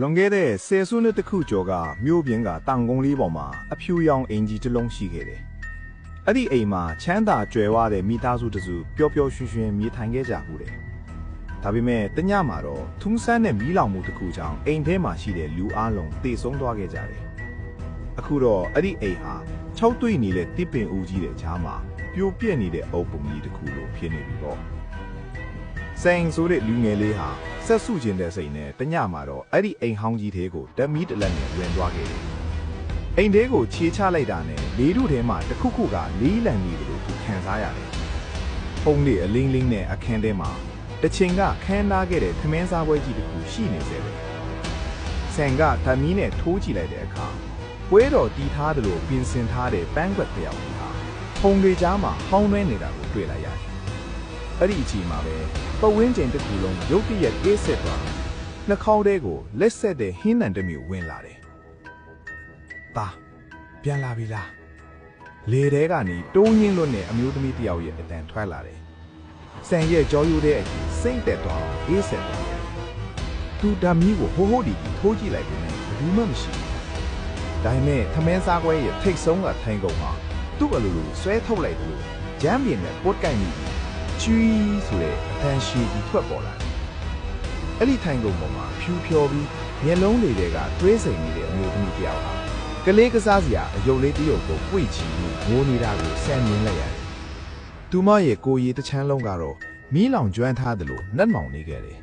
လွန်ခဲ့တဲ့10စုနှစ်တခုကျော်ကမြို့ပြင်ကတောင်ကုန်းလေးပေါ်မှာအဖြူရောင်အင်ဂျီတစ်လုံးရှိခဲ့တယ်။အဲ့ဒီအိမ်မှာချမ်းသာကြွယ်ဝတဲ့မိသားစုတစုပျော်ပျော်ရွှင်ရွှင်နေထိုင်ခဲ့ကြဘူးတယ်။ဒါပေမဲ့တညမှာတော့ထုံးစမ်းတဲ့မီးလောင်မှုတစ်ခုကြောင့်အိမ်ထဲမှာရှိတဲ့လူအလုံးတေဆုံးသွားခဲ့ကြတယ်။အခုတော့အဲ့ဒီအိမ်ဟာ၆တွေ့နေတဲ့တစ်ပင်ဦးကြီးတဲ့ချားမှာပြိုပြက်နေတဲ့အုပ်ပုံကြီးတစ်ခုလိုဖြစ်နေပြီပေါ့။စိန်ဆိုတဲ့လူငယ်လေးဟာဆက်စုကျင်တဲ့စိတ်နဲ့တညမှာတော့အဲ့ဒီအိမ်ဟောင်းကြီးသေးကိုဓမီတလက်နဲ့ဝင်သွားခဲ့တယ်။အိမ်သေးကိုခြေချလိုက်တာနဲ့လေးတို့ထဲမှာတစ်ခုခုကလေးလံနေတယ်လို့သူခံစားရတယ်။ပုံလေးအလင်းလင်းနဲ့အခန်းထဲမှာတစ်ချိန်ကခန်းနာခဲ့တဲ့သမင်းစားပွဲကြီးတစ်ခုရှိနေစေတယ်။ဆန်ကဓမီနဲ့ထိုးကြည့်လိုက်တဲ့အခါပွဲတော်တီးထားတယ်လို့ပြင်ဆင်ထားတဲ့ပန်းကွက်တစ်ယောက်ကြီးဟာပုံလေးကြားမှာဟောင်းနှွဲနေတာကိုတွေ့လိုက်ရတယ်။အဲ့ဒီအချိန်မှာပဲပဝင်းကျင်တစ်ခုလုံးရုတ်တရက်အေးဆက်သွားနှာခေါင်းထဲကိုလက်ဆက်တဲ့ဟင်းနံတစ်မျိုးဝင်လာတယ်။ပါပြန်လာပြီလား။လေထဲကနေတုံးရင်းလွတ်နဲ့အမျိုးသမီးတစ်ယောက်ရဲ့အတန်ထွက်လာတယ်။ဆန်ရဲ့ကြောရိုးတဲ့အကြီးစိတ်တက်သွားအေးဆက်သွားတယ်။သူဓာမီကိုဟိုးဟိုးဒီထိုးကြည့်လိုက်ပြီးဘူးမှမရှိဘူး။ဒါပေမဲ့သမင်းစားခွဲရဲ့ထိတ်ဆုံးကထိုင်ကုန်မှာသူ့အလိုလိုဆွဲထုတ်လိုက်တယ်လို့ဂျမ်းပြင်းနဲ့ပုတ်ကိုက်မိပြီးချွီးဆိုတဲ့အတန်ရှည်ကြီးထွက်ပေါ်လာတယ်။အဲ့ဒီထိုင်ကုန်ပေါ်မှာဖြူဖြော်ပြီးမျက်လုံးတွေကတွေးစိမ်နေတဲ့အမျိုးသမီးတစ်ယောက်ဟာကလေးကစားစရာအယုတ်လေးတစ်ယောက်ကိုပွေ့ချီပြီးငိုနေတာကိုဆန်မြင်လိုက်ရတယ်။သူမရဲ့ကိုယ်ရည်တစ်ချမ်းလုံးကတော့မီးလောင်ကျွမ်းထားတယ်လို့နှက်မောင်နေခဲ့တယ်